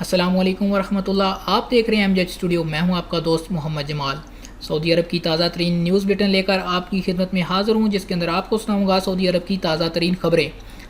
السلام علیکم ورحمۃ اللہ. آپ دیکھ رہے ہیں MJ اسٹوڈیو. میں ہوں آپ کا دوست محمد جمال. سعودی عرب کی تازہ ترین نیوز بلیٹن لے کر آپ کی خدمت میں حاضر ہوں، جس کے اندر آپ کو سناؤں گا سعودی عرب کی تازہ ترین خبریں.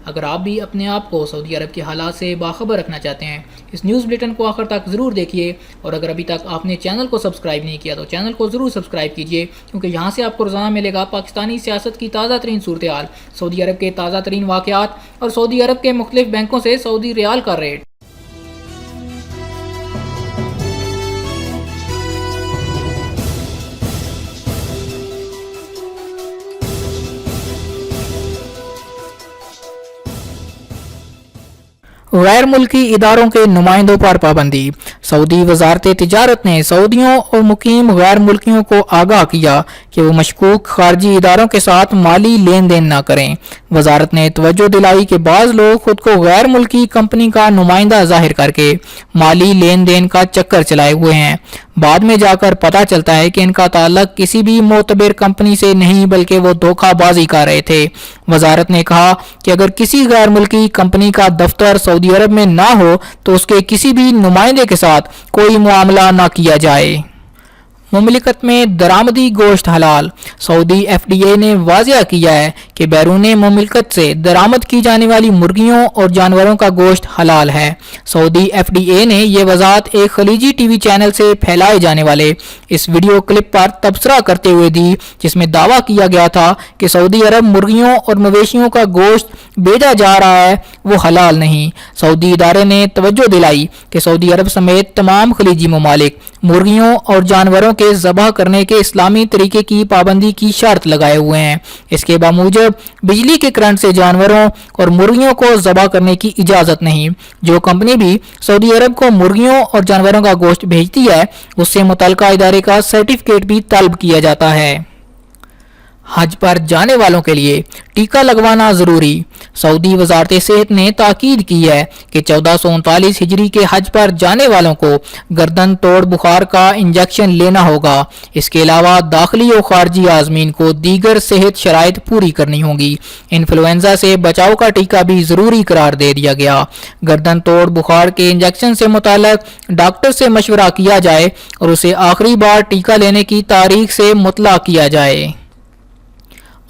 اگر آپ بھی اپنے آپ کو سعودی عرب کے حالات سے باخبر رکھنا چاہتے ہیں، اس نیوز بلیٹن کو آخر تک ضرور دیکھیے. اور اگر ابھی تک آپ نے چینل کو سبسکرائب نہیں کیا تو چینل کو ضرور سبسکرائب کیجیے، کیونکہ یہاں سے آپ کو روزانہ ملے گا پاکستانی سیاست کی تازہ ترین صورتحال، سعودی عرب کے تازہ ترین واقعات اور سعودی عرب کے مختلف بینکوں سے سعودی ریال کا ریٹ. غیر ملکی اداروں کے نمائندوں پر پابندی. سعودی وزارت تجارت نے سعودیوں اور مقیم غیر ملکیوں کو آگاہ کیا کہ وہ مشکوک خارجی اداروں کے ساتھ مالی لین دین نہ کریں. وزارت نے توجہ دلائی کہ بعض لوگ خود کو غیر ملکی کمپنی کا نمائندہ ظاہر کر کے مالی لین دین کا چکر چلائے ہوئے ہیں. بعد میں جا کر پتہ چلتا ہے کہ ان کا تعلق کسی بھی معتبر کمپنی سے نہیں، بلکہ وہ دھوکہ بازی کر رہے تھے. وزارت نے کہا کہ اگر کسی غیر ملکی کمپنی کا دفتر سعودی عرب میں نہ ہو تو اس کے کسی بھی نمائندے کے ساتھ کوئی معاملہ نہ کیا جائے. مملکت میں درآمدی گوشت حلال. سعودی FDA نے واضح کیا ہے کہ بیرون مملکت سے درآمد کی جانے والی مرغیوں اور جانوروں کا گوشت حلال ہے. سعودی FDA نے یہ وضاحت ایک خلیجی ٹی وی چینل سے پھیلائے جانے والے اس ویڈیو کلپ پر تبصرہ کرتے ہوئے دی، جس میں دعویٰ کیا گیا تھا کہ سعودی عرب مرغیوں اور مویشیوں کا گوشت بھیجا جا رہا ہے وہ حلال نہیں. سعودی ادارے نے توجہ دلائی کہ سعودی عرب سمیت تمام خلیجی ممالک مرغیوں اور جانوروں کے ذبح کرنے کے اسلامی طریقے کی پابندی کی شرط لگائے ہوئے ہیں. اس کے بموجب بجلی کے کرنٹ سے جانوروں اور مرغیوں کو ذبح کرنے کی اجازت نہیں. جو کمپنی بھی سعودی عرب کو مرغیوں اور جانوروں کا گوشت بھیجتی ہے اس سے متعلقہ ادارے کا سرٹیفکیٹ بھی طلب کیا جاتا ہے. حج پر جانے والوں کے لیے ٹیکہ لگوانا ضروری. سعودی وزارت صحت نے تاکید کی ہے کہ 1439 ہجری کے حج پر جانے والوں کو گردن توڑ بخار کا انجیکشن لینا ہوگا. اس کے علاوہ داخلی و خارجی عازمین کو دیگر صحت شرائط پوری کرنی ہوں گی. انفلوئنزا سے بچاؤ کا ٹیکہ بھی ضروری قرار دے دیا گیا. گردن توڑ بخار کے انجیکشن سے متعلق ڈاکٹر سے مشورہ کیا جائے اور اسے آخری بار ٹیکہ لینے کی تاریخ سے مطلع کیا جائے.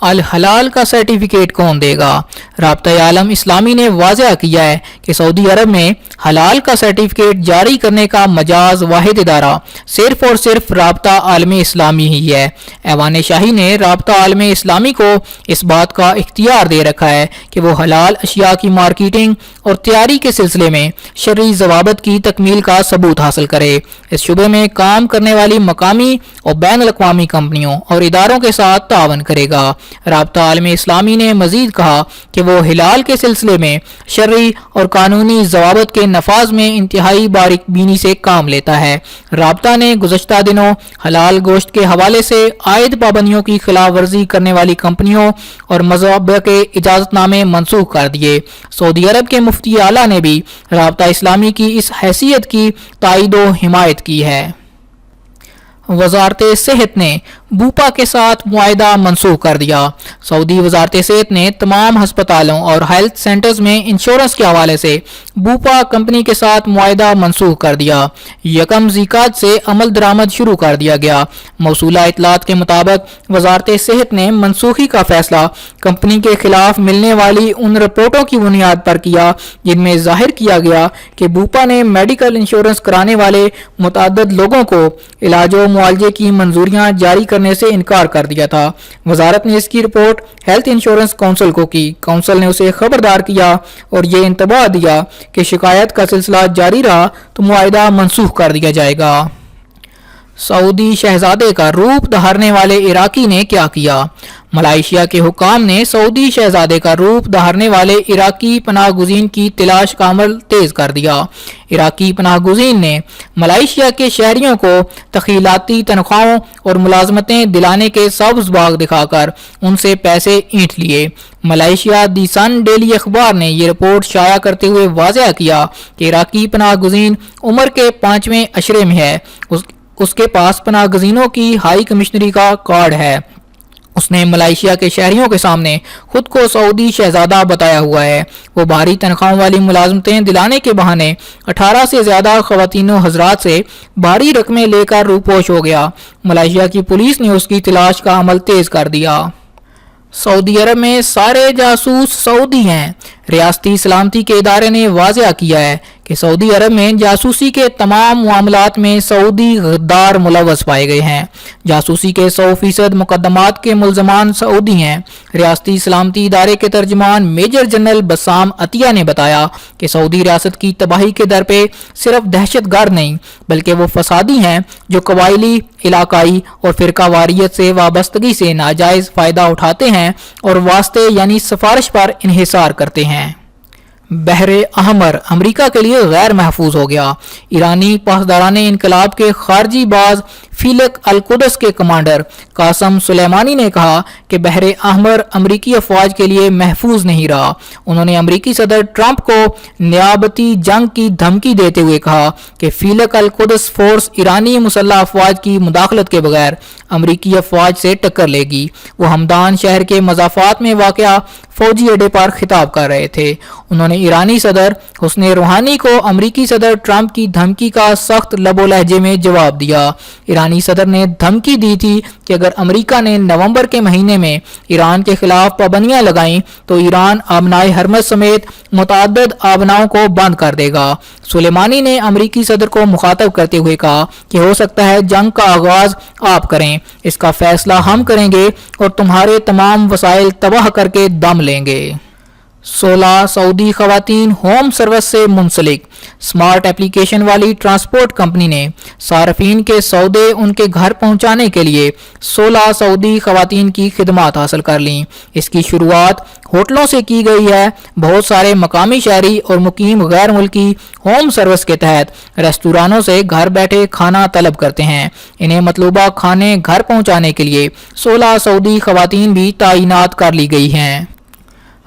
الحلال کا سرٹیفکیٹ کون دے گا؟ رابطہ عالم اسلامی نے واضح کیا ہے کہ سعودی عرب میں حلال کا سرٹیفکیٹ جاری کرنے کا مجاز واحد ادارہ صرف اور صرف رابطہ عالم اسلامی ہی ہے. ایوان شاہی نے رابطہ عالم اسلامی کو اس بات کا اختیار دے رکھا ہے کہ وہ حلال اشیاء کی مارکیٹنگ اور تیاری کے سلسلے میں شرعی ضوابط کی تکمیل کا ثبوت حاصل کرے. اس شعبے میں کام کرنے والی مقامی اور بین الاقوامی کمپنیوں اور اداروں کے ساتھ تعاون کرے گا. رابطہ عالم اسلامی نے مزید کہا کہ وہ حلال کے سلسلے میں شرعی اور قانونی ضوابط کے نفاذ میں انتہائی باریک بینی سے کام لیتا ہے. رابطہ نے گزشتہ دنوں حلال گوشت کے حوالے سے عائد پابندیوں کی خلاف ورزی کرنے والی کمپنیوں اور مذاہب کے اجازت نامے منسوخ کر دیے. سعودی عرب کے مفتی اعلیٰ نے بھی رابطہ اسلامی کی اس حیثیت کی تائید و حمایت کی ہے. وزارت صحت نے بوپا کے ساتھ معاہدہ منسوخ کر دیا. سعودی وزارت صحت نے تمام ہسپتالوں اور ہیلتھ سینٹرز میں انشورنس کے حوالے سے بوپا کمپنی کے ساتھ معاہدہ منسوخ کر دیا. یکم ذیقعد سے عمل درآمد شروع کر دیا گیا. موصولہ اطلاعات کے مطابق وزارت صحت نے منسوخی کا فیصلہ کمپنی کے خلاف ملنے والی ان رپورٹوں کی بنیاد پر کیا جن میں ظاہر کیا گیا کہ بوپا نے میڈیکل انشورنس کرانے والے متعدد لوگوں کو علاج و معالجے کی منظوریاں جاری کرنے سے انکار کر دیا تھا. وزارت نے اس کی رپورٹ ہیلتھ انشورنس کونسل کو کی. کونسل نے اسے خبردار کیا اور یہ انتباہ دیا کہ شکایت کا سلسلہ جاری رہا تو معاہدہ منسوخ کر دیا جائے گا. سعودی شہزادے کا روپ دہاڑنے والے عراقی نے کیا کیا؟ ملائیشیا کے حکام نے سعودی شہزادے کا روپ دہاڑنے والے عراقی پناہ گزین کی تلاش کا عمل تیز کر دیا. عراقی پناہ گزین نے ملائیشیا کے شہریوں کو تخیلاتی تنخواہوں اور ملازمتیں دلانے کے سبز باغ دکھا کر ان سے پیسے اینٹھ لیے. ملائیشیا دی سن ڈیلی اخبار نے یہ رپورٹ شائع کرتے ہوئے واضح کیا کہ عراقی پناہ گزین عمر کے 5ویں عشرے میں ہے. اس کے پاس پناہ گزینوں کی ہائی کمشنری کا کارڈ ہے. اس نے ملائیشیا کے شہریوں کے سامنے خود کو سعودی شہزادہ بتایا ہوا ہے۔ وہ بھاری تنخواہوں والی ملازمتیں دلانے کے بہانے 18 سے زیادہ خواتین و حضرات سے بھاری رقمیں لے کر روپوش ہو گیا۔ ملائیشیا کی پولیس نے اس کی تلاش کا عمل تیز کر دیا۔ سعودی عرب میں سارے جاسوس سعودی ہیں۔ ریاستی سلامتی کے ادارے نے واضح کیا ہے کہ سعودی عرب میں جاسوسی کے تمام معاملات میں سعودی غدار ملوث پائے گئے ہیں۔ جاسوسی کے 100% مقدمات کے ملزمان سعودی ہیں۔ ریاستی سلامتی ادارے کے ترجمان میجر جنرل بسام عطیہ نے بتایا کہ سعودی ریاست کی تباہی کے در پہ صرف دہشت گرد نہیں بلکہ وہ فسادی ہیں جو قبائلی، علاقائی اور فرقہ واریت سے وابستگی سے ناجائز فائدہ اٹھاتے ہیں اور واسطے یعنی سفارش پر انحصار کرتے ہیں۔ بحر احمر امریکہ کے لیے غیر محفوظ ہو گیا۔ ایرانی پاسداران انقلاب کے خارجی باز فیلک القدس کے کمانڈر قاسم سلیمانی نے کہا کہ بحر احمر امریکی افواج کے لیے محفوظ نہیں رہا۔ انہوں نے امریکی صدر ٹرمپ کو نیابتی جنگ کی دھمکی دیتے ہوئے کہا کہ فیلک القدس فورس ایرانی مسلح افواج کی مداخلت کے بغیر امریکی افواج سے ٹکر لے گی۔ وہ ہمدان شہر کے مضافات میں واقع فوجی اڈے پر خطاب کر رہے تھے۔ انہوں نے ایرانی صدر حسن روحانی کو امریکی صدر ٹرمپ کی دھمکی کا سخت لب و لہجے میں جواب دیا۔ ایرانی صدر نے دھمکی دی تھی کہ اگر امریکہ نے نومبر کے مہینے میں ایران کے خلاف پابندیاں لگائیں تو ایران آبنائے حرمت سمیت متعدد آبناؤں کو بند کر دے گا۔ سلیمانی نے امریکی صدر کو مخاطب کرتے ہوئے کہا کہ ہو سکتا ہے جنگ کا آغاز آپ کریں، اس کا فیصلہ ہم کریں گے اور تمہارے تمام وسائل تباہ کر کے دم لیں گے۔ 16 سعودی خواتین ہوم سروس سے منسلک۔ سمارٹ اپلیکیشن والی ٹرانسپورٹ کمپنی نے صارفین کے سودے ان کے گھر پہنچانے کے لیے 16 سعودی خواتین کی خدمات حاصل کر لیں۔ اس کی شروعات ہوٹلوں سے کی گئی ہے۔ بہت سارے مقامی شہری اور مقیم غیر ملکی ہوم سروس کے تحت ریستورانوں سے گھر بیٹھے کھانا طلب کرتے ہیں۔ انہیں مطلوبہ کھانے گھر پہنچانے کے لیے 16 سعودی خواتین بھی تعینات کر لی گئی ہیں۔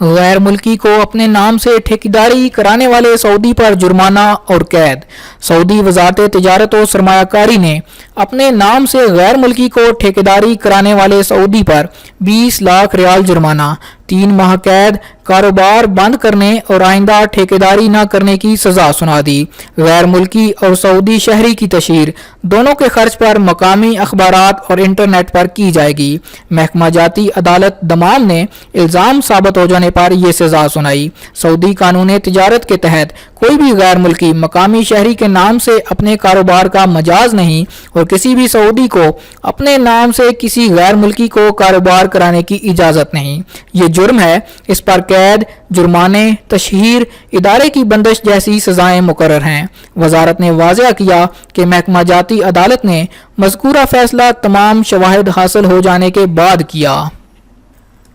غیر ملکی کو اپنے نام سے ٹھیکیداری کرانے والے سعودی پر جرمانہ اور قید۔ سعودی وزارت تجارت و سرمایہ کاری نے اپنے نام سے غیر ملکی کو ٹھیکیداری کرانے والے سعودی پر 20 لاکھ ریال جرمانہ، 3 ماہ قید، کاروبار بند کرنے اور آئندہ ٹھیکیداری نہ کرنے کی سزا سنا دی۔ غیر ملکی اور سعودی شہری کی تشہیر دونوں کے خرچ پر مقامی اخبارات اور انٹرنیٹ پر کی جائے گی۔ محکمہ جاتی عدالت دمام نے الزام ثابت ہو جانے پر یہ سزا سنائی۔ سعودی قانون تجارت کے تحت کوئی بھی غیر ملکی مقامی شہری کے نام سے اپنے کاروبار کا مجاز نہیں اور کسی بھی سعودی کو اپنے نام سے کسی غیر ملکی کو کاروبار کرانے کی اجازت نہیں۔ یہ جرم ہے، اس پر قید، جرمانے، تشہیر، ادارے کی بندش جیسی سزائیں مقرر ہیں۔ وزارت نے واضح کیا کہ محکمہ جاتی عدالت نے مذکورہ فیصلہ تمام شواہد حاصل ہو جانے کے بعد کیا۔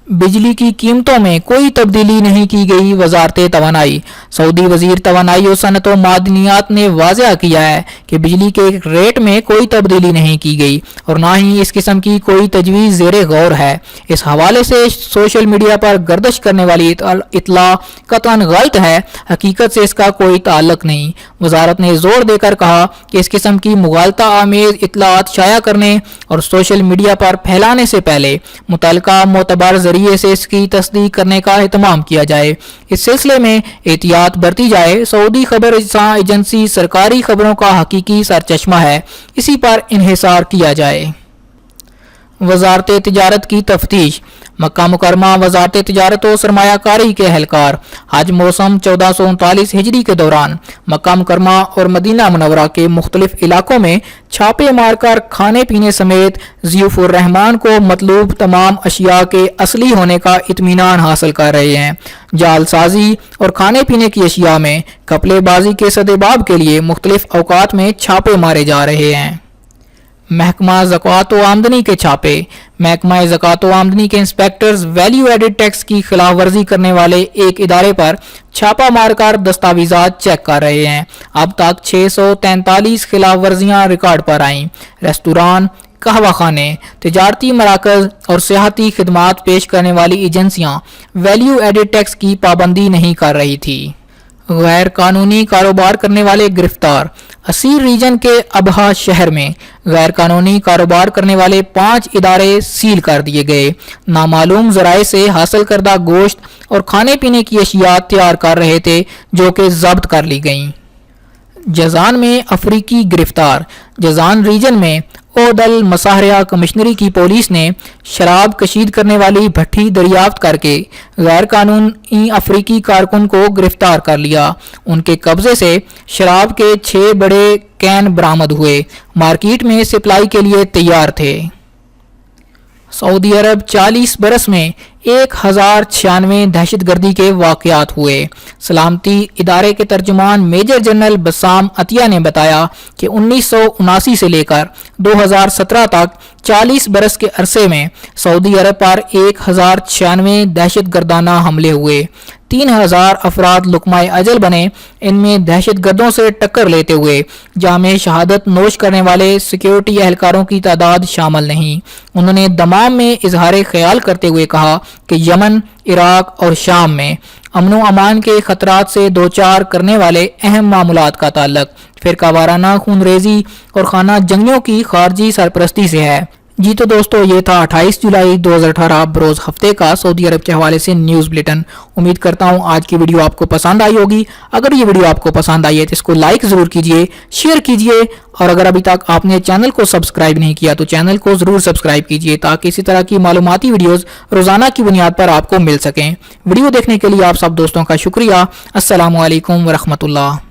بجلی کی قیمتوں میں کوئی تبدیلی نہیں کی گئی۔ وزارت توانائی۔ سعودی وزیر توانائی و صنعت و معدنیات نے واضح کیا ہے کہ بجلی کے ریٹ میں کوئی تبدیلی نہیں کی گئی اور نہ ہی اس قسم کی کوئی تجویز زیر غور ہے۔ اس حوالے سے سوشل میڈیا پر گردش کرنے والی اطلاع قطعاً غلط ہے، حقیقت سے اس کا کوئی تعلق نہیں۔ وزارت نے زور دے کر کہا کہ اس قسم کی مغالطہ آمیز اطلاعات شائع کرنے اور سوشل میڈیا پر پھیلانے سے پہلے متعلقہ معتبر ذریعے سے اس کی تصدیق کرنے کا اہتمام کیا جائے۔ اس سلسلے میں احتیاط برتی جائے۔ سعودی خبر رساں ایجنسی سرکاری خبروں کا حقیقی سرچشمہ ہے، اسی پر انحصار کیا جائے۔ وزارت تجارت کی تفتیش۔ مکہ مکرمہ وزارت تجارت و سرمایہ کاری کے اہلکار حج موسم 1439 ہجری کے دوران مکہ مکرمہ اور مدینہ منورہ کے مختلف علاقوں میں چھاپے مار کر کھانے پینے سمیت ضیوف الرحمان کو مطلوب تمام اشیاء کے اصلی ہونے کا اطمینان حاصل کر رہے ہیں۔ جعل سازی اور کھانے پینے کی اشیاء میں کپلے بازی کے سدباب کے لیے مختلف اوقات میں چھاپے مارے جا رہے ہیں۔ محکمہ زکوٰۃ و آمدنی کے چھاپے۔ محکمہ زکوٰۃ و آمدنی کے انسپیکٹرز ویلیو ایڈڈ ٹیکس کی خلاف ورزی کرنے والے ایک ادارے پر چھاپا مار کر دستاویزات چیک کر رہے ہیں۔ اب تک 643 خلاف ورزیاں ریکارڈ پر آئیں۔ ریستوران، قہوہ خانے، تجارتی مراکز اور سیاحتی خدمات پیش کرنے والی ایجنسیاں ویلیو ایڈڈ ٹیکس کی پابندی نہیں کر رہی تھی۔ غیر قانونی کاروبار کرنے والے گرفتار۔ اسیر ریجن کے ابہا شہر میں غیر قانونی کاروبار کرنے والے 5 ادارے سیل کر دیے گئے۔ نامعلوم ذرائع سے حاصل کردہ گوشت اور کھانے پینے کی اشیاء تیار کر رہے تھے جو کہ ضبط کر لی گئیں۔ جازان میں افریقی گرفتار۔ جازان ریجن میں عہد المساحرہ کمشنری کی پولیس نے شراب کشید کرنے والی بھٹی دریافت کر کے غیر قانونی افریقی کارکن کو گرفتار کر لیا۔ ان کے قبضے سے شراب کے 6 بڑے کین برآمد ہوئے، مارکیٹ میں سپلائی کے لیے تیار تھے۔ سعودی عرب 40 برس میں 1096 دہشت گردی کے واقعات ہوئے۔ سلامتی ادارے کے ترجمان میجر جنرل بسام عطیہ نے بتایا کہ 1979 سے لے کر 2017 تک 40 برس کے عرصے میں سعودی عرب پر 1096 دہشت گردانہ حملے ہوئے۔ 3000 افراد لقمہ اجل بنے۔ ان میں دہشت گردوں سے ٹکر لیتے ہوئے جامع شہادت نوش کرنے والے سیکیورٹی اہلکاروں کی تعداد شامل نہیں۔ انہوں نے دمام میں اظہار خیال کرتے ہوئے کہا کہ یمن، عراق اور شام میں امن و امان کے خطرات سے دوچار کرنے والے اہم معاملات کا تعلق فرقہ وارانہ خون ریزی اور خانہ جنگیوں کی خارجی سرپرستی سے ہے۔ جی تو دوستو، یہ تھا 28 جولائی 2018 بروز ہفتے کا سعودی عرب کے حوالے سے نیوز بلیٹن۔ امید کرتا ہوں آج کی ویڈیو آپ کو پسند آئی ہوگی۔ اگر یہ ویڈیو آپ کو پسند آئی ہے تو اس کو لائک ضرور کیجئے، شیئر کیجئے، اور اگر ابھی تک آپ نے چینل کو سبسکرائب نہیں کیا تو چینل کو ضرور سبسکرائب کیجئے تاکہ اسی طرح کی معلوماتی ویڈیوز روزانہ کی بنیاد پر آپ کو مل سکیں۔ ویڈیو دیکھنے کے لیے آپ سب دوستوں کا شکریہ۔ السلام علیکم ورحمۃ اللہ۔